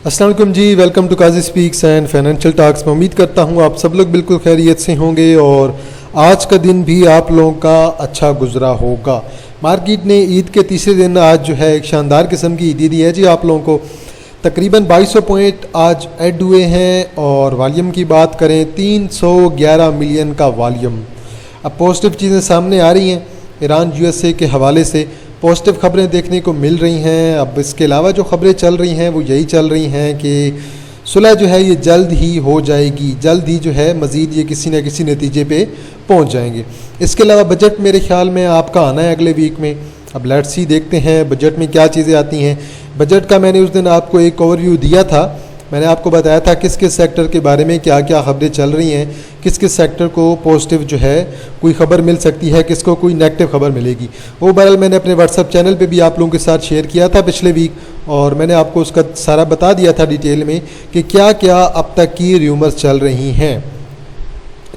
अस्सलाम वालेकुम जी, welcome to Kazi speaks and financial talks. मैं उम्मीद करता हूँ आप सब लोग बिल्कुल खैरियत से होंगे और आज का दिन भी आप लोगों का अच्छा गुजरा होगा। मार्केट ने ईद के तीसरे दिन आज जो है एक शानदार किस्म की ईदी दी है जी आप लोगों को। तकरीबन 2200 पॉइंट आज ऐड हुए हैं और वॉल्यूम की बात करें 311 मिलियन का वॉल्यूम। अब पॉजिटिव चीज़ें सामने आ रही हैं, ईरान यूएसए के हवाले से पॉजिटिव खबरें देखने को मिल रही हैं। अब इसके अलावा जो खबरें चल रही हैं वो यही चल रही हैं कि सुलह जो है ये जल्द ही हो जाएगी, जल्द ही जो है मज़ीद ये किसी न किसी नतीजे पे पहुंच जाएंगे। इसके अलावा बजट मेरे ख्याल में आपका आना है अगले वीक में। अब लेट्स सी देखते हैं बजट में क्या चीज़ें आती हैं। बजट का मैंने उस दिन आपको एक ओवरव्यू दिया था, मैंने आपको बताया था किस किस सेक्टर के बारे में क्या क्या खबरें चल रही हैं, किस किस सेक्टर को पॉजिटिव जो है कोई खबर मिल सकती है, किसको कोई नेगेटिव खबर मिलेगी। वो बहरहाल मैंने अपने व्हाट्सएप चैनल पे भी आप लोगों के साथ शेयर किया था पिछले वीक और मैंने आपको उसका सारा बता दिया था डिटेल में कि क्या क्या अब तक की र्यूमर्स चल रही हैं।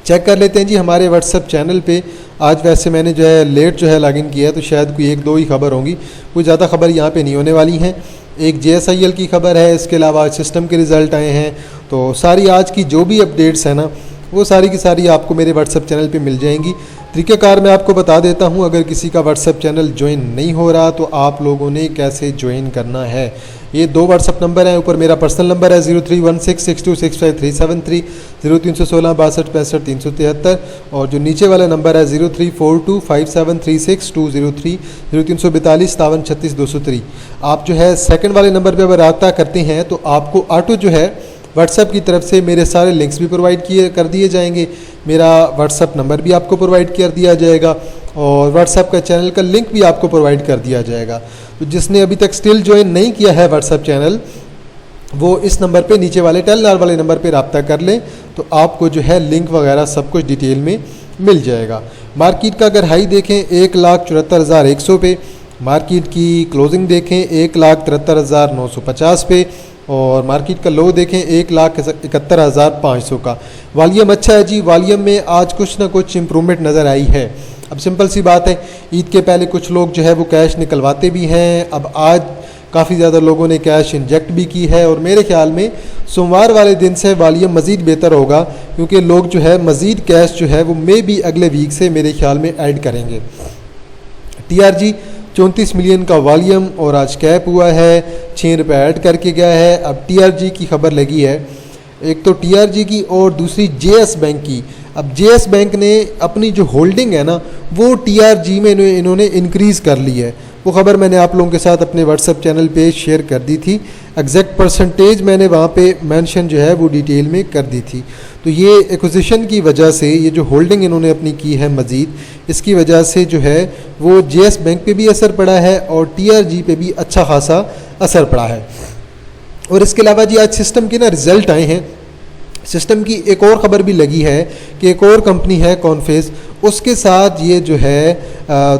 चेक कर लेते हैं जी हमारे व्हाट्सएप चैनल पे। आज वैसे मैंने जो है लेट जो है लॉगिन किया है तो शायद कोई एक दो ही खबर होंगी, कोई ज़्यादा खबर यहाँ पे नहीं होने वाली हैं। एक JSIL की खबर है, इसके अलावा सिस्टम के रिज़ल्ट आए हैं। तो सारी आज की जो भी अपडेट्स हैं ना वो सारी की सारी आपको मेरे व्हाट्सएप चैनल पे मिल जाएंगी। तरीक़ाकार मैं आपको बता देता हूँ, अगर किसी का व्हाट्सएप चैनल ज्वाइन नहीं हो रहा तो आप लोगों ने कैसे ज्वाइन करना है। ये दो व्हाट्सएप नंबर हैं, ऊपर मेरा पर्सनल नंबर है 031662653730, 031662656373 और जो नीचे वाला नंबर है 034257362030, 034257363203। आप जो है सेकंड वाले नंबर पर रब्ता करते हैं तो आपको ऑटो जो है व्हाट्सएप की तरफ से मेरे सारे लिंक्स भी प्रोवाइड कर दिए जाएंगे। मेरा व्हाट्सएप नंबर भी आपको प्रोवाइड कर दिया जाएगा और व्हाट्सएप का चैनल का लिंक भी आपको प्रोवाइड कर दिया जाएगा। तो जिसने अभी तक स्टिल ज्वाइन नहीं किया है व्हाट्सएप चैनल, वो इस नंबर पे नीचे वाले टेलीग्राम वाले नंबर पे रब्ता कर लें तो आपको जो है लिंक वगैरह सब कुछ डिटेल में मिल जाएगा। मार्केट का अगर हाई देखें 1,74,100 पे, मार्केट की क्लोजिंग देखें 1,73,950 पे और मार्केट का लो देखें 1,71,500 का। वॉल्यूम अच्छा है जी, वॉल्यूम में आज कुछ ना कुछ इम्प्रूवमेंट नज़र आई है। अब सिंपल सी बात है, ईद के पहले कुछ लोग जो है वो कैश निकलवाते भी हैं। अब आज काफ़ी ज़्यादा लोगों ने कैश इंजेक्ट भी की है और मेरे ख्याल में सोमवार वाले दिन से वॉल्यूम मज़ीद बेहतर होगा क्योंकि लोग जो है मज़ीद कैश जो है वो मे भी अगले वीक से मेरे ख्याल में ऐड करेंगे। TRG 34 मिलियन का वॉल्यूम और आज कैप हुआ है, 6 रुपये ऐड करके गया है। अब TRG की खबर लगी है, एक तो TRG की और दूसरी JS बैंक की। अब JS बैंक ने अपनी जो होल्डिंग है ना वो TRG में इन्होंने इंक्रीज़ कर ली है। वो खबर मैंने आप लोगों के साथ अपने व्हाट्सएप चैनल पे शेयर कर दी थी, एग्जैक्ट परसेंटेज मैंने वहाँ पे मेंशन जो है वो डिटेल में कर दी थी। तो ये एक्विजिशन की वजह से ये जो होल्डिंग इन्होंने अपनी की है मज़ीद, इसकी वजह से जो है वो JS बैंक पे भी असर पड़ा है और TRG पे भी अच्छा खासा असर पड़ा है। और इसके अलावा जी आज सिस्टम के ना रिज़ल्ट आए हैं। सिस्टम की एक और ख़बर भी लगी है कि एक और कंपनी है कॉन्फेस, उसके साथ ये जो है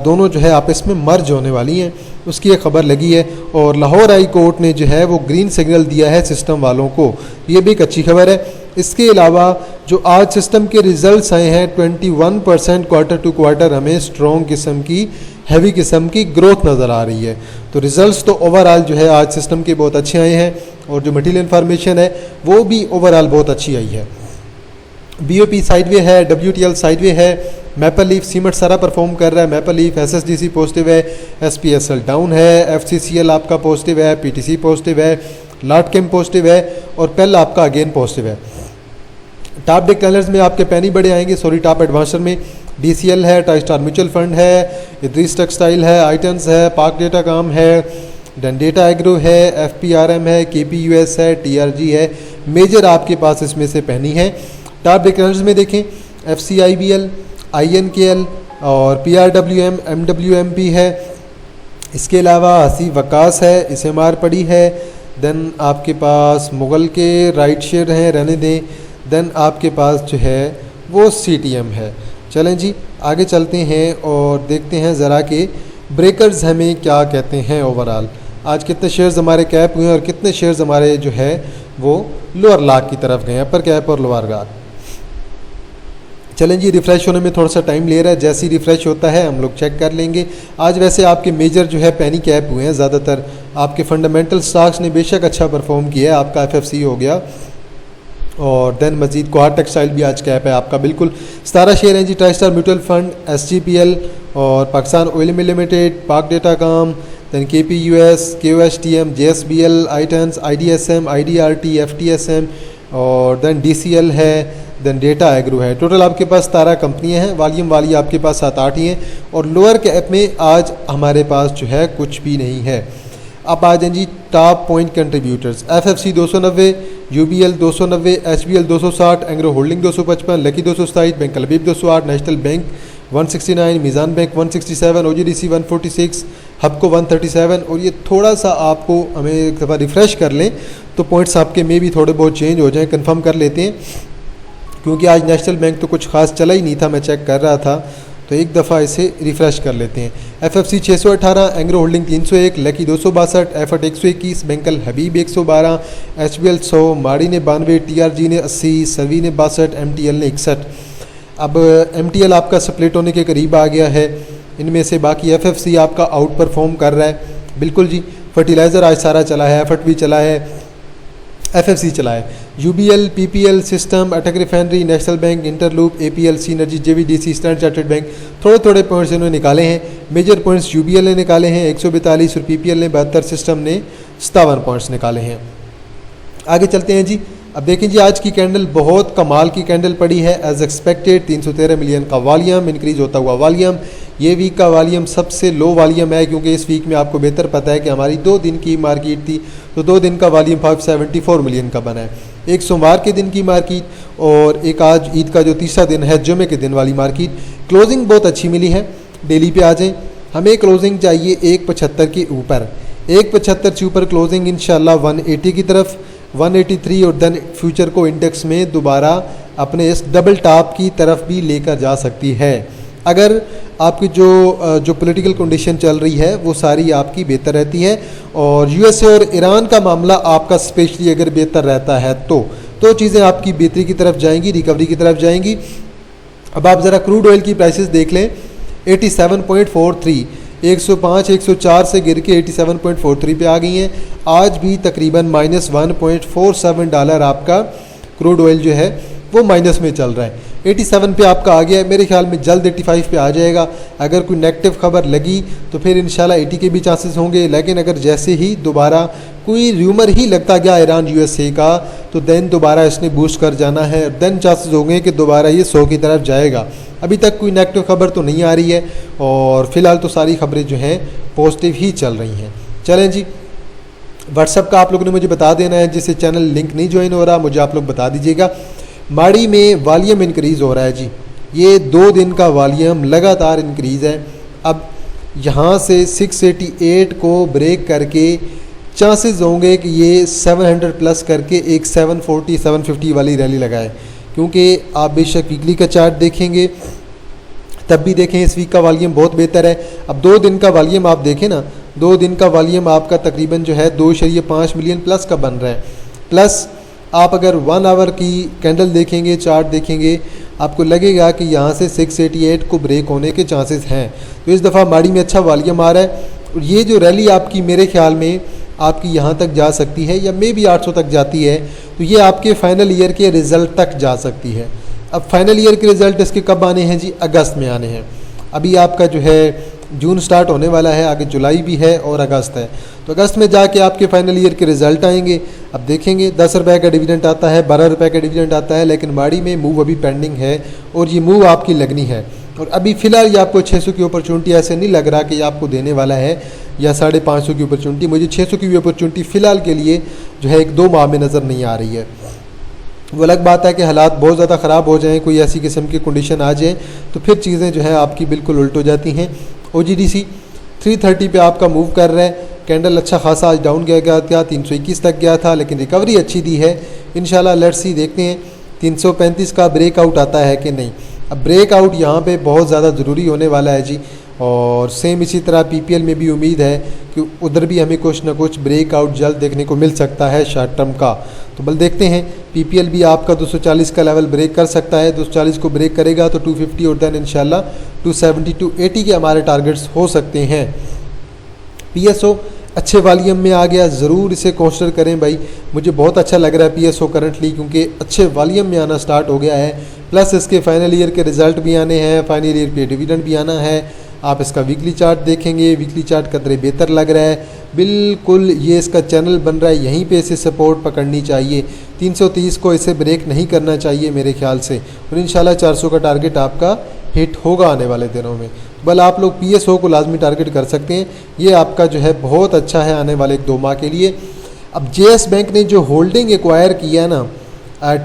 दोनों जो है आपस में मर्ज होने वाली हैं, उसकी एक खबर लगी है और लाहौर हाई कोर्ट ने जो है वो ग्रीन सिग्नल दिया है सिस्टम वालों को। ये भी एक अच्छी खबर है। इसके अलावा जो आज सिस्टम के रिज़ल्ट्स आए हैं 21% क्वार्टर टू क्वार्टर हमें स्ट्रॉन्ग किस्म की हैवी किस्म की ग्रोथ नज़र आ रही है। तो रिज़ल्ट्स तो ओवरऑल जो है आज सिस्टम के बहुत अच्छे आए हैं और जो मटीरियल इन्फॉर्मेशन है वो भी ओवरऑल बहुत अच्छी आई है। BOP साइडवे है, WTL साइडवे है, मैपल लीफ सीमेंट सारा परफॉर्म कर रहा है। मैपल लीफ SSDC पॉजिटिव है, SPSL डाउन है, FCCL आपका पॉजिटिव है, PTC पॉजिटिव है, लॉटकेम पॉजिटिव है और पेल आपका अगेन पॉजिटिव है। टॉप डिक्लाइनर्स में आपके पैनी बड़े आएंगे, टॉप एडवांसर में DCL है, टाइस्टार म्यूचुअल फंड है, इद्रीस टेक्सटाइल है, आइटन्स है, पाक डेटा काम है, डेटा एग्रो है, FPRM है, KPUS है, TRG है। मेजर आपके पास इसमें से पैनी है। टॉप डिक्लाइनर्स में देखें FCIBL, INKL और PRWM, MWMP है। इसके अलावा हसी वकास है, SMR पड़ी है। देन आपके पास मुगल के राइट शेयर हैं, रहने दें। देन आपके पास जो है वो CTM है। चलें जी आगे चलते हैं और देखते हैं ज़रा कि ब्रेकर्स हमें क्या कहते हैं। ओवरऑल आज कितने शेयर्स हमारे कैप हुए हैं और कितने शेयर्स हमारे जो है वो लोअर लाख की तरफ गए, अपर कैप और लोअर लाख। चलें जी रिफ़्रेश होने में थोड़ा सा टाइम ले रहा है, जैसे ही रिफ़्रेश होता है हम लोग चेक कर लेंगे। आज वैसे आपके मेजर जो है पैनी कैप हुए हैं, ज़्यादातर आपके फंडामेंटल स्टॉक्स ने बेशक अच्छा परफॉर्म किया है, आपका FFC हो गया और देन मजीद कोहार टेक्सटाइल भी आज कैप है आपका। बिल्कुल 17 शेयर हैं जी। ट्राइस्टार म्यूचुअल फंड, SGPL और Pakistan oil mill limited, Pak Datacom, then KPUS, KOSTM, JSBL, आईटेंस, IDSM, IDRT, FTSM और देन DCL है, देन डेटा एग्रो है। टोटल आपके पास 17 कंपनियां हैं। वॉल्यूम वाली आपके पास 7-8 ही हैं और लोअर कैप में आज हमारे पास जो है कुछ भी नहीं है। अब आ जाए जी top point contributors. FFC 290, UBL 290, HBL 260, Engro holding 255, Lucky 227, bank Alhabib 208, national bank 169, Meezan bank 167, OGDC 146, Hubco 137 और ये थोड़ा सा आपको हमें एक दफ़ा रिफ़्रेश कर लें तो पॉइंट्स आपके में भी थोड़े बहुत चेंज हो जाएं। कंफर्म कर लेते हैं क्योंकि आज नेशनल बैंक तो कुछ खास चला ही नहीं था, मैं चेक कर रहा था, तो एक दफ़ा इसे रिफ़्रेश कर लेते हैं। FFC 618, Engro holding 301, lucky 262, effort 121, बैंकल हबीब 112, HBL 100, माड़ी ने 92, TRG ने 80, सवी ने 62, MTL ने 61। अब MTL आपका स्प्लिट होने के करीब आ गया है इनमें से। बाकी FFC आपका आउट परफॉर्म कर रहा है। बिल्कुल जी, फर्टिलाइज़र आज सारा चला है, एफर्ट भी चला है, FFC चला है। UBL, PPL, सिस्टम, अटक refinery, national bank, Interloop, APL, synergy, JVDC, standard chartered bank, थोड़े थोड़े पॉइंट्स इन्होंने निकाले हैं। मेजर पॉइंट्स UBL ने निकाले हैं 142 और PPL ने 72, सिस्टम ने 57 पॉइंट्स निकाले हैं। आगे चलते हैं जी। अब देखें जी, आज की कैंडल बहुत कमाल की कैंडल पड़ी है। एज एक्सपेक्टेड 313 मिलियन का वॉल्यूम, इंक्रीज होता हुआ वॉल्यूम। ये वीक का वॉल्यूम सबसे लो वॉल्यूम है क्योंकि इस वीक में आपको बेहतर पता है कि हमारी 2 दिन की मार्केट थी, तो 2 दिन का वॉल्यूम 574 मिलियन का बना है। एक सोमवार के दिन की मार्केट और एक आज ईद का जो तीसरा दिन है जुमे के दिन वाली मार्केट। क्लोजिंग बहुत अच्छी मिली है। डेली पे आ जाएँ, हमें क्लोजिंग चाहिए 175 के ऊपर, 175 से ऊपर क्लोजिंग इंशाल्लाह 180 की तरफ, 183 और देन फ्यूचर को इंडेक्स में दोबारा अपने इस डबल टॉप की तरफ भी लेकर जा सकती है अगर आपकी जो पॉलिटिकल कंडीशन चल रही है वो सारी आपकी बेहतर रहती है। और USA और ईरान का मामला आपका स्पेशली अगर बेहतर रहता है तो चीज़ें आपकी बेहतरी की तरफ जाएंगी, रिकवरी की तरफ जाएंगी। अब आप ज़रा क्रूड ऑयल की प्राइसेस देख लें, 87.43, 105 104 से गिर के 87.43 पे आ गई हैं। आज भी तकरीबन -1.47 आपका क्रूड ऑयल जो है वो माइनस में चल रहा है। 87 पे आपका आ गया है, मेरे ख्याल में जल्द 85 पे आ जाएगा। अगर कोई नेगेटिव खबर लगी तो फिर इंशाल्लाह 80 के भी चांसेस होंगे, लेकिन अगर जैसे ही दोबारा कोई र्यूमर ही लगता गया ईरान USA का तो देन दोबारा इसने बूस्ट कर जाना है, देन चांसेस होंगे कि दोबारा ये 100 की तरफ जाएगा। अभी तक कोई नेगेटिव खबर तो नहीं आ रही है और फ़िलहाल तो सारी खबरें जो हैं पॉजिटिव ही चल रही हैं। चलें जी, व्हाट्सएप का आप लोगों ने मुझे बता देना है, जिससे चैनल लिंक नहीं ज्वाइन हो रहा मुझे आप लोग बता दीजिएगा। माड़ी में वॉल्यूम इंक्रीज़ हो रहा है जी, ये 2 दिन का वॉल्यूम लगातार इंक्रीज़ है। अब यहाँ से 688 को ब्रेक करके चांसेस होंगे कि ये 700 प्लस करके एक 740 750 वाली रैली लगाए, क्योंकि आप बेशक वीकली का चार्ट देखेंगे तब भी देखें इस वीक का वॉल्यूम बहुत बेहतर है। अब 2 दिन का वॉल्यूम आप देखें ना, 2 दिन का वॉल्यूम आपका तकरीबन जो है 2.5 मिलियन प्लस का बन रहा है। प्लस आप अगर 1 आवर की कैंडल देखेंगे, चार्ट देखेंगे, आपको लगेगा कि यहाँ से 688 को ब्रेक होने के चांसेस हैं। तो इस दफ़ा माड़ी में अच्छा वॉल्यूम आ रहा है और ये जो रैली आपकी मेरे ख्याल में आपकी यहाँ तक जा सकती है या मे भी 800 तक जाती है, तो ये आपके फाइनल ईयर के रिज़ल्ट तक जा सकती है। अब फाइनल ईयर के रिज़ल्ट इसके कब आने हैं जी? अगस्त में आने हैं। अभी आपका जो है जून स्टार्ट होने वाला है, आगे जुलाई भी है और अगस्त है, तो अगस्त में जाके आपके फाइनल ईयर के रिज़ल्ट आएंगे। अब देखेंगे 10 रुपये का डिविडेंड आता है, 12 रुपये का डिविडेंड आता है, लेकिन माड़ी में मूव अभी पेंडिंग है और ये मूव आपकी लगनी है। और अभी फ़िलहाल ये आपको 600 की अपॉर्चुनिटी ऐसे नहीं लग रहा कि ये आपको देने वाला है या 550 की अपॉर्चुनिटी। मुझे 600 की भी अपॉर्चुनिटी फ़िलहाल के लिए जो है 1-2 माह में नज़र नहीं आ रही है। वो अलग बात है कि हालात बहुत ज़्यादा ख़राब हो जाएँ, कोई ऐसी किस्म की कंडीशन आ जाए तो फिर चीज़ें जो है आपकी बिल्कुल उल्ट हो जाती हैं। OGDC 330 पे आपका मूव कर रहा है। कैंडल अच्छा खासा आज डाउन गया था, 321 तक गया था, लेकिन रिकवरी अच्छी दी है। इंशाल्लाह लेट्स सी, देखते हैं 335 का ब्रेकआउट आता है कि नहीं। अब ब्रेकआउट यहाँ पे बहुत ज़्यादा ज़रूरी होने वाला है जी। और सेम इसी तरह PPL में भी उम्मीद है कि उधर भी हमें कुछ ना कुछ ब्रेकआउट जल्द देखने को मिल सकता है शॉर्ट टर्म का। तो बल देखते हैं, PPL भी आपका 240 का लेवल ब्रेक कर सकता है। 240 को ब्रेक करेगा तो 250 और देन इंशाल्लाह 270 280 के हमारे टारगेट्स हो सकते हैं। PSO अच्छे वॉल्यूम में आ गया, ज़रूर इसे कंसिडर करें भाई। मुझे बहुत अच्छा लग रहा है PSO करंटली, क्योंकि अच्छे वॉल्यूम में आना स्टार्ट हो गया है, प्लस इसके फाइनल ईयर के रिज़ल्ट भी आने हैं, फाइनल ईयर के डिविडेंड भी आना है। आप इसका वीकली चार्ट देखेंगे, वीकली चार्ट कदरे बेहतर लग रहा है, बिल्कुल ये इसका चैनल बन रहा है, यहीं पे इसे सपोर्ट पकड़नी चाहिए। 330 को इसे ब्रेक नहीं करना चाहिए मेरे ख्याल से, और इंशाल्लाह 400 का टारगेट आपका हिट होगा आने वाले दिनों में। बल आप लोग PSO को लाजमी टारगेट कर सकते हैं, ये आपका जो है बहुत अच्छा है आने वाले 2 माह के लिए। अब JS बैंक ने जो होल्डिंग एक्वायर किया है ना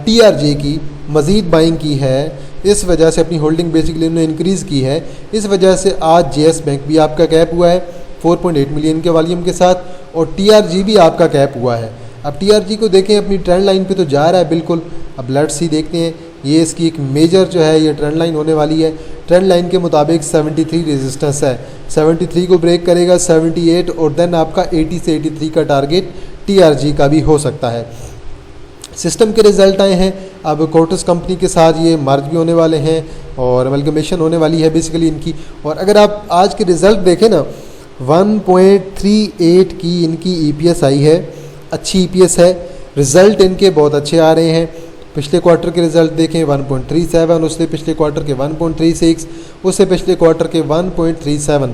TRJ की, मज़ीद बाइंग की है, इस वजह से अपनी होल्डिंग बेसिकली उन्होंने इंक्रीज़ की है, इस वजह से आज JS बैंक भी आपका कैप हुआ है 4.8 मिलियन के वॉल्यूम के साथ, और TRG भी आपका कैप हुआ है। अब TRG को देखें, अपनी ट्रेंड लाइन पे तो जा रहा है बिल्कुल। अब लेट्स सी देखते हैं, ये इसकी एक मेजर जो है ये ट्रेंड लाइन होने वाली है। ट्रेंड लाइन के मुताबिक 73 रेजिस्टेंस है, 73 को ब्रेक करेगा 78, और देन आपका 80 से 83 का टारगेट TRG का भी हो सकता है। सिस्टम के रिज़ल्ट आए हैं, अब कोटस कंपनी के साथ ये मर्ज भी होने वाले हैं और अमलगमेशन होने वाली है बेसिकली इनकी। और अगर आप आज के रिज़ल्ट देखें ना, 1.38 की इनकी EPS आई है, अच्छी EPS है, रिज़ल्ट इनके बहुत अच्छे आ रहे हैं। पिछले क्वार्टर के रिज़ल्ट देखें 1.37, उससे पिछले क्वार्टर के 1.36, उससे पिछले क्वार्टर के 1.37,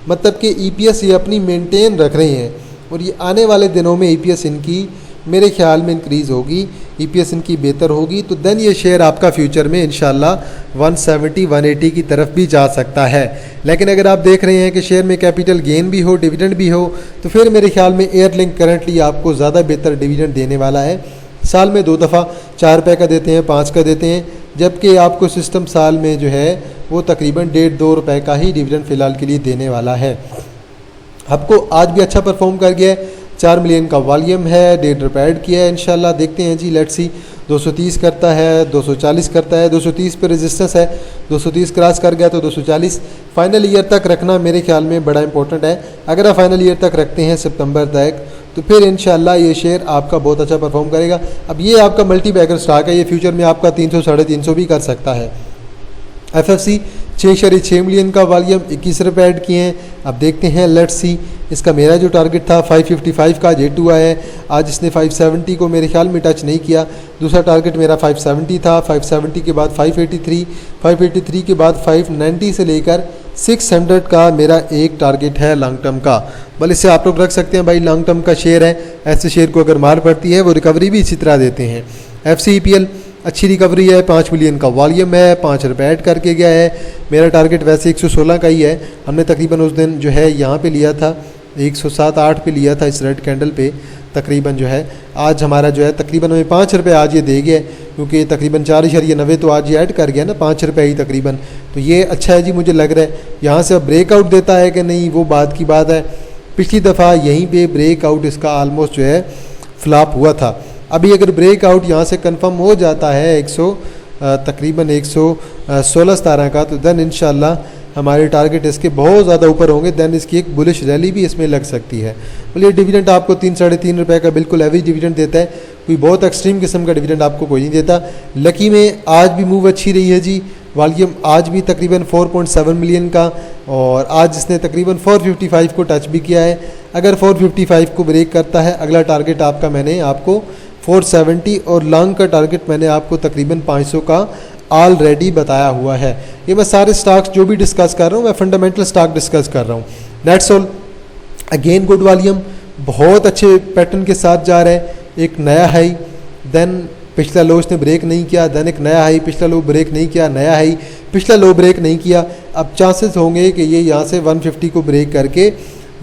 मतलब कि EPS ये अपनी मेंटेन रख रहे हैं, और ये आने वाले दिनों में EPS इनकी मेरे ख्याल में इंक्रीज़ होगी, EPS इनकी बेहतर होगी, तो देन ये शेयर आपका फ्यूचर में इंशाल्लाह 170-180 की तरफ भी जा सकता है। लेकिन अगर आप देख रहे हैं कि शेयर में कैपिटल गेन भी हो, डिविडेंड भी हो, तो फिर मेरे ख्याल में एयरलिंक करंटली आपको ज़्यादा बेहतर डिविडेंड देने वाला है। साल में 2 दफ़ा 4 रुपये का देते हैं, 5 का देते हैं, जबकि आपको सिस्टम साल में जो है वो तकरीबन 1.5-2 रुपये का ही डिविडेंड फ़िलहाल के लिए देने वाला है। आपको आज भी अच्छा परफॉर्म कर गया है, 4 मिलियन का वॉल्यूम है, 1.5 रुपये ऐड किया है। इंशाल्लाह देखते हैं जी, लेट्स सी 230 करता है, 240 करता है, 230 पे रेजिस्टेंस है, 230 क्रॉस कर गया तो 240 फाइनल ईयर तक रखना मेरे ख्याल में बड़ा इंपॉर्टेंट है। अगर आप फाइनल ईयर तक रखते हैं सितंबर तक, तो फिर इंशाल्लाह ये शेयर आपका बहुत अच्छा परफॉर्म करेगा। अब ये आपका मल्टी बैगर स्टॉक है, ये फ्यूचर में आपका 300-350 भी कर सकता है। FFC 6.6 मिलियन का वॉल्यूम, 21 रुपये ऐड किए हैं। अब देखते हैं, लेट्स सी, इसका मेरा जो टारगेट था 555 का जेट हुआ है, आज इसने 570 को मेरे ख्याल में टच नहीं किया। दूसरा टारगेट मेरा 570 था, 570 के बाद 583, 583 के बाद 590 से लेकर 600 का मेरा एक टारगेट है लॉन्ग टर्म का। बल इससे आप लोग रख सकते हैं भाई, लॉन्ग टर्म का शेयर है, ऐसे शेयर को अगर मार पड़ती है वो रिकवरी भी इसी तरह देते हैं। FCEPL अच्छी रिकवरी है, 5 मिलियन का वॉल्यूम है, 5 रुपये ऐड करके गया है। मेरा टारगेट वैसे 116 का ही है, हमने तकरीबन उस दिन जो है यहाँ पे लिया था 107-8 पे लिया था, इस रेड कैंडल पे तकरीबन जो है। आज हमारा जो है तकरीबन हमें 5 रुपये आज ये दे गया, क्योंकि तकरीबन 4.90 तो आज ये ऐड कर गया ना, 5 रुपये ही तकरीबन, तो ये अच्छा है जी। मुझे लग रहा है यहाँ से अब ब्रेकआउट देता है कि नहीं, वो बात की बात है। पिछली दफ़ा यहीं पर ब्रेकआउट इसका आलमोस्ट जो है फ्लॉप हुआ था। अभी अगर ब्रेकआउट यहाँ से कंफर्म हो जाता है तकरीबन 116-17 का, तो देन इंशाल्लाह हमारे टारगेट इसके बहुत ज़्यादा ऊपर होंगे, देन इसकी एक बुलिश रैली भी इसमें लग सकती है। बोलिए डिविडेंड आपको 3-3.5 रुपये का बिल्कुल एवरेज डिविडेंड देता है, कोई बहुत एक्सट्रीम किस्म का डिविडेंड आपको कोई नहीं देता। लकी में आज भी मूव अच्छी रही है जी, वॉल्यूम आज भी तकरीबन 4.7 मिलियन का, और आज इसने तकरीबन 455 को टच भी किया है। अगर 455 को ब्रेक करता है, अगला टारगेट आपका मैंने आपको 470, और लॉन्ग का टारगेट मैंने आपको तकरीबन 500 का ऑलरेडी बताया हुआ है। ये मैं सारे स्टॉक्स जो भी डिस्कस कर रहा हूँ, मैं फंडामेंटल स्टॉक डिस्कस कर रहा हूँ। That's all. Again good volume, बहुत अच्छे पैटर्न के साथ जा रहा है। एक नया हाई, देन पिछला लो इसने ब्रेक नहीं किया, देन एक नया हाई, पिछला लो ब्रेक नहीं किया, नया हाई, पिछला लो ब्रेक नहीं किया। अब चांसेस होंगे कि ये यहाँ से 150 को ब्रेक करके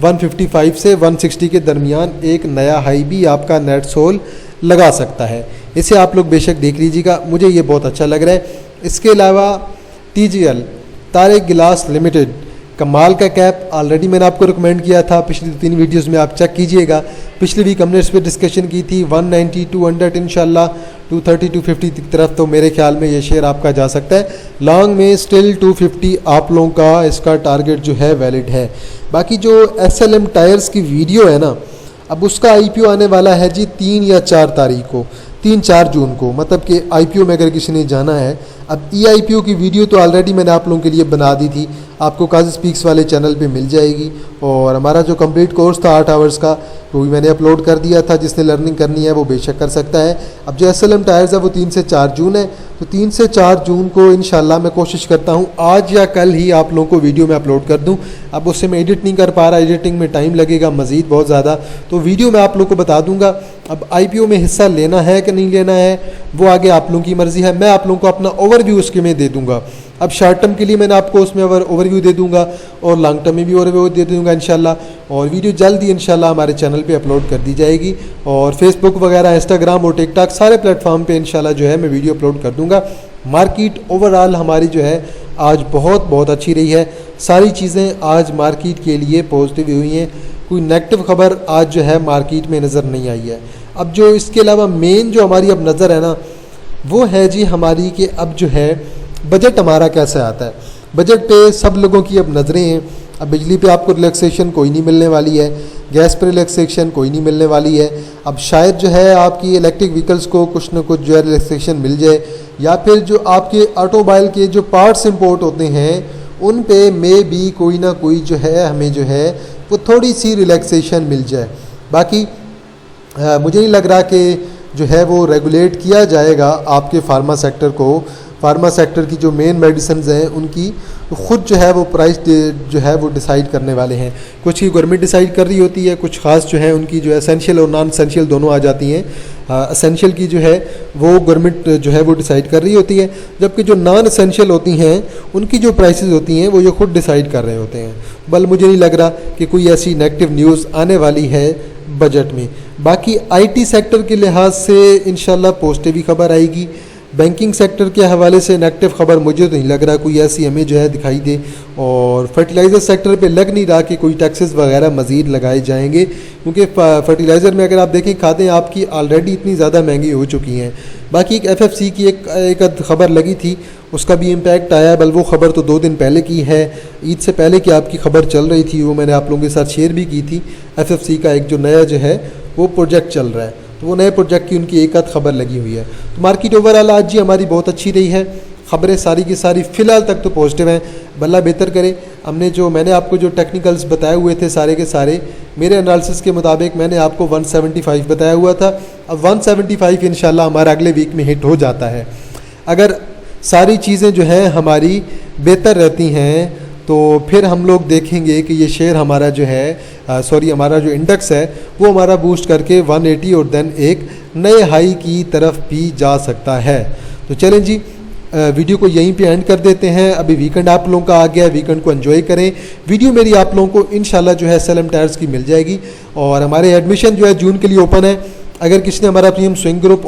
155 से 160 के दरमियान एक नया हाई भी आपका नेट सोल लगा सकता है। इसे आप लोग बेशक देख लीजिएगा, मुझे ये बहुत अच्छा लग रहा है। इसके अलावा TGL तारिक गिलास लिमिटेड, कमाल का कैप, ऑलरेडी मैंने आपको रिकमेंड किया था, पिछली 2-3 वीडियोस में आप चेक कीजिएगा। पिछली वीक हमने इस पर डिस्कशन की थी, 190 200 इंशाल्लाह 230-250 की तरफ, तो मेरे ख्याल में ये शेयर आपका जा सकता है। लॉन्ग में स्टिल 250 आप लोगों का इसका टारगेट जो है वैलिड है। बाकी जो SLM टायर्स की वीडियो है ना, अब उसका IPO आने वाला है जी 3 या 4 तारीख को, 3-4 जून को, मतलब कि IPO में अगर किसी ने जाना है। अब EIPO की वीडियो तो ऑलरेडी मैंने आप लोगों के लिए बना दी थी, आपको काजी स्पीक्स वाले चैनल पे मिल जाएगी। और हमारा जो कंप्लीट कोर्स था 8 आवर्स का वो भी मैंने अपलोड कर दिया था, जिसने लर्निंग करनी है वो बेशक कर सकता है। अब जो SLM टायर्स है वो 3 से 4 जून है, तो 3 से 4 जून को इंशाल्लाह मैं कोशिश करता हूँ आज या कल ही आप लोगों को वीडियो में अपलोड कर दूँ। अब उससे मैं एडिट नहीं कर पा रहा, एडिटिंग में टाइम लगेगा मज़ीद बहुत ज़्यादा, तो वीडियो मैं आप लोग को बता दूंगा। अब IPO में हिस्सा लेना है कि नहीं लेना है वो आगे आप लोगों की मर्ज़ी है, मैं आप लोगों को अपना ओवरव्यू उसके में दे दूंगा। अब शॉर्ट टर्म के लिए मैंने आपको उसमें ओवरव्यू दे दूंगा और लॉन्ग टर्म में भी ओवरव्यू दे दूंगा इंशाल्लाह। और वीडियो जल्द ही इंशाल्लाह हमारे चैनल पे अपलोड कर दी जाएगी और फेसबुक वगैरह, इंस्टाग्राम और टिकटॉक सारे प्लेटफॉर्म पे इंशाल्लाह जो है मैं वीडियो अपलोड कर दूंगा। मार्केट ओवरऑल हमारी जो है आज बहुत अच्छी रही है, सारी चीज़ें आज मार्केट के लिए पॉजिटिव हुई हैं, कोई नेगेटिव खबर आज जो है मार्केट में नज़र नहीं आई है। अब जो इसके अलावा मेन जो हमारी अब नज़र है ना वो है जी हमारी कि अब जो है बजट हमारा कैसे आता है। बजट पे सब लोगों की अब नज़रें हैं। अब बिजली पे आपको रिलैक्सेशन कोई नहीं मिलने वाली है, गैस पर रिलैक्सेशन कोई नहीं मिलने वाली है। अब शायद जो है आपकी इलेक्ट्रिक व्हीकल्स को कुछ ना कुछ जो है रिलैक्सेशन मिल जाए, या फिर जो आपके ऑटोमोबाइल के जो पार्ट्स इंपोर्ट होते हैं उन पे में भी कोई ना कोई जो है हमें जो है वो थोड़ी सी रिलैक्सेशन मिल जाए। बाकी मुझे नहीं लग रहा कि जो है वो रेगुलेट किया जाएगा आपके फार्मा सेक्टर को। फार्मा सेक्टर की जो मेन मेडिसिन हैं उनकी ख़ुद जो है वो प्राइस जो है वो डिसाइड करने वाले हैं। कुछ की गवर्नमेंट डिसाइड कर रही होती है, कुछ खास जो है उनकी जो एसेंशियल और नॉन एसेंशियल दोनों आ जाती हैं। एसेंशियल की जो है वो गवर्नमेंट जो है वो डिसाइड कर रही होती है, जबकि जो नॉन एसेंशियल होती हैं उनकी जो प्राइसेस होती हैं वो ये खुद डिसाइड कर रहे होते हैं। बल मुझे नहीं लग रहा कि कोई ऐसी नेगेटिव न्यूज़ आने वाली है बजट में। बाकी IT सेक्टर के लिहाज से इंशाल्लाह पॉजिटिव ही खबर आएगी। बैंकिंग सेक्टर के हवाले से नेगेटिव खबर मुझे तो नहीं लग रहा कोई ऐसी हमें जो है दिखाई दे। और फर्टिलाइज़र सेक्टर पे लग नहीं रहा कि कोई टैक्सेस वगैरह मज़ीद लगाए जाएंगे, क्योंकि फर्टिलाइज़र में अगर आप देखें खादें आपकी ऑलरेडी इतनी ज़्यादा महंगी हो चुकी हैं। बाकी एक FFC की एक खबर लगी थी, उसका भी इम्पैक्ट आया, बल वो खबर तो 2 दिन पहले की है, ईद से पहले की आपकी खबर चल रही थी, वो मैंने आप लोगों के साथ शेयर भी की थी। FFC का एक जो नया जो है वो प्रोजेक्ट चल रहा है, तो वो नए प्रोजेक्ट की उनकी एक आध खबर लगी हुई है। तो मार्केट ओवरऑल आज जी हमारी बहुत अच्छी रही है, खबरें सारी की सारी फ़िलहाल तक तो पॉजिटिव हैं। बल्ला बेहतर करे, मैंने आपको जो टेक्निकल्स बताए हुए थे सारे के सारे मेरे एनालिसिस के मुताबिक मैंने आपको 175 बताया हुआ था। अब 175 इंशाल्लाह हमारा अगले वीक में हिट हो जाता है। अगर सारी चीज़ें जो हैं हमारी बेहतर रहती हैं तो फिर हम लोग देखेंगे कि ये शेयर हमारा जो है हमारा जो इंडेक्स है वो हमारा बूस्ट करके 180 और देन एक नए हाई की तरफ भी जा सकता है। तो चलें जी, वीडियो को यहीं पे एंड कर देते हैं। अभी वीकेंड आप लोगों का आ गया है, वीकेंड को एंजॉय करें। वीडियो मेरी आप लोगों को इंशाल्लाह जो है SLM टायर्स की मिल जाएगी और हमारे एडमिशन जो है जून के लिए ओपन है। अगर किसी ने हमारा प्रीमियम स्विंग ग्रुप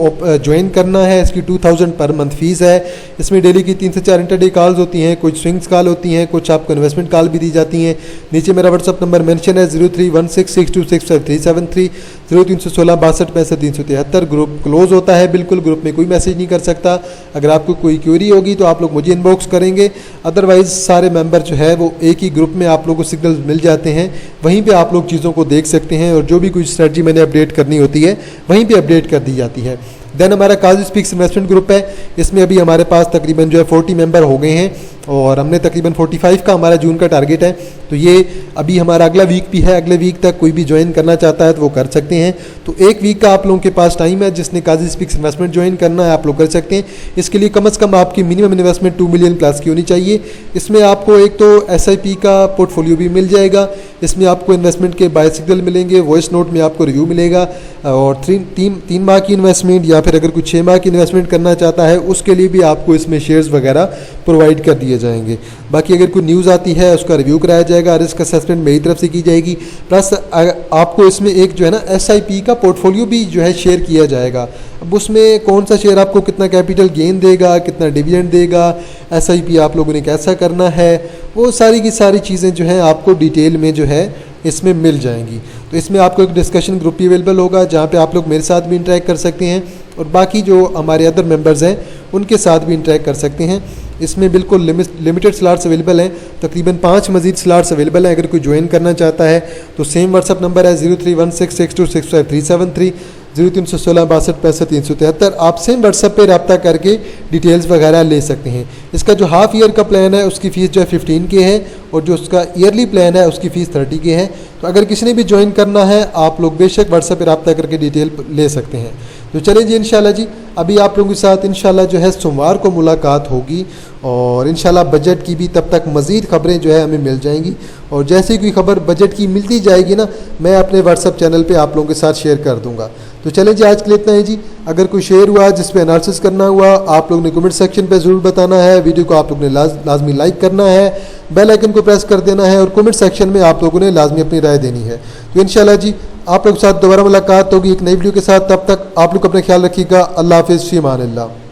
ज्वाइन करना है, इसकी 2000 पर मंथ फीस है। इसमें डेली की 3 से 4 इंटरडे कॉल्स होती हैं, कुछ स्विंग्स कॉल होती हैं, कुछ आपको इन्वेस्टमेंट कॉल भी दी जाती हैं। नीचे मेरा व्हाट्सअप नंबर मेंशन है 03166265 0316 62 65 373। ग्रुप क्लोज होता है बिल्कुल, ग्रुप में कोई मैसेज नहीं कर सकता। अगर आपको कोई क्वेरी होगी तो आप लोग मुझे इनबॉक्स करेंगे, अदरवाइज़ सारे मेंबर जो है वो एक ही ग्रुप में आप लोगों को सिग्नल मिल जाते हैं, वहीं पे आप लोग चीज़ों को देख सकते हैं और जो भी कोई स्ट्रेटजी मैंने अपडेट करनी होती है वहीं पे अपडेट कर दी जाती है। देन हमारा काजी स्पीक्स इन्वेस्टमेंट ग्रुप है, इसमें अभी हमारे पास तकरीबन जो है 40 मेंबर हो गए हैं और हमने तकरीबन 45 का हमारा जून का टारगेट है। तो ये अभी हमारा अगला वीक भी है, अगले वीक तक कोई भी ज्वाइन करना चाहता है तो वो कर सकते हैं। तो एक वीक का आप लोगों के पास टाइम है, जिसने काजी स्पीक्स इन्वेस्टमेंट ज्वाइन करना है आप लोग कर सकते हैं। इसके लिए कम से कम आपकी मिनिमम इन्वेस्टमेंट 2 मिलियन प्लस की होनी चाहिए। इसमें आपको एक तो SIP का पोर्टफोलियो भी मिल जाएगा, इसमें आपको इन्वेस्टमेंट के बाय सिग्नल मिलेंगे, वॉइस नोट में आपको रिव्यू मिलेगा और 3 माह की इन्वेस्टमेंट या फिर अगर कुछ 6 माह की इन्वेस्टमेंट करना चाहता है उसके लिए भी आपको इसमें शेयर्स वगैरह प्रोवाइड कर दिए जाएंगे। बाकी अगर कोई न्यूज़ आती है उसका रिव्यू कराया जाएगा, रिस्क असेसमेंट मेरी तरफ से की जाएगी, प्लस आपको इसमें एक जो है ना SIP का पोर्टफोलियो भी जो है शेयर किया जाएगा। अब उसमें कौन सा शेयर आपको कितना कैपिटल गेन देगा, कितना डिविडेंड देगा, SIP आप लोगों ने कैसा करना है, वो सारी की सारी चीज़ें जो हैं आपको डिटेल में जो है इसमें मिल जाएंगी। तो इसमें आपको एक डिस्कशन ग्रुप भी अवेलेबल होगा जहाँ पे आप लोग मेरे साथ भी इंटरेक्ट कर सकते हैं और बाकी जो हमारे अदर मेंबर्स हैं उनके साथ भी इंटरेक्ट कर सकते हैं। इसमें बिल्कुल लिमिटेड स्लॉट्स अवेलेबल हैं, तकरीबन 5 मजीद स्लॉट्स अवेलेबल हैं। अगर कोई ज्वाइन करना चाहता है तो सेम व्हाट्सअप नंबर है 03166265 373 0316 62 65 373। आप सेम व्हाट्सएप पे रब्ता करके डिटेल्स वगैरह ले सकते हैं। इसका जो हाफ़ ईयर का प्लान है उसकी फ़ीस जो है 15K है, और जो उसका ईयरली प्लान है उसकी फ़ीस 30K है। तो अगर किसी ने भी ज्वाइन करना है आप लोग बेशक व्हाट्सएप पे रब्ता करके डिटेल ले सकते हैं। तो चलें जी इंशाल्लाह जी, अभी आप लोगों के साथ इंशाल्लाह जो है सोमवार को मुलाकात होगी, और इंशाल्लाह बजट की भी तब तक मज़ीद ख़बरें जो है हमें मिल जाएंगी, और जैसे कोई ख़बर बजट की मिलती जाएगी ना, मैं अपने व्हाट्सएप चैनल पे आप लोगों के साथ शेयर कर दूंगा। तो चलें जी, आज के लिए इतना है जी। अगर कोई शेयर हुआ जिस पे एनालिसिस करना हुआ, आप लोग ने कमेंट सेक्शन पे ज़रूर बताना है। वीडियो को आप लोग ने लाजमी लाइक करना है, बेल आइकन को प्रेस कर देना है, और कमेंट सेक्शन में आप लोगों ने लाजमी अपनी राय देनी है। तो इंशाल्लाह जी आप लोग के साथ दोबारा मुलाकात होगी एक नई वीडियो के साथ। तब तक आप लोग अपना ख्याल रखिएगा। अल्लाह हाफ़िज़, फ़ी अमान अल्लाह।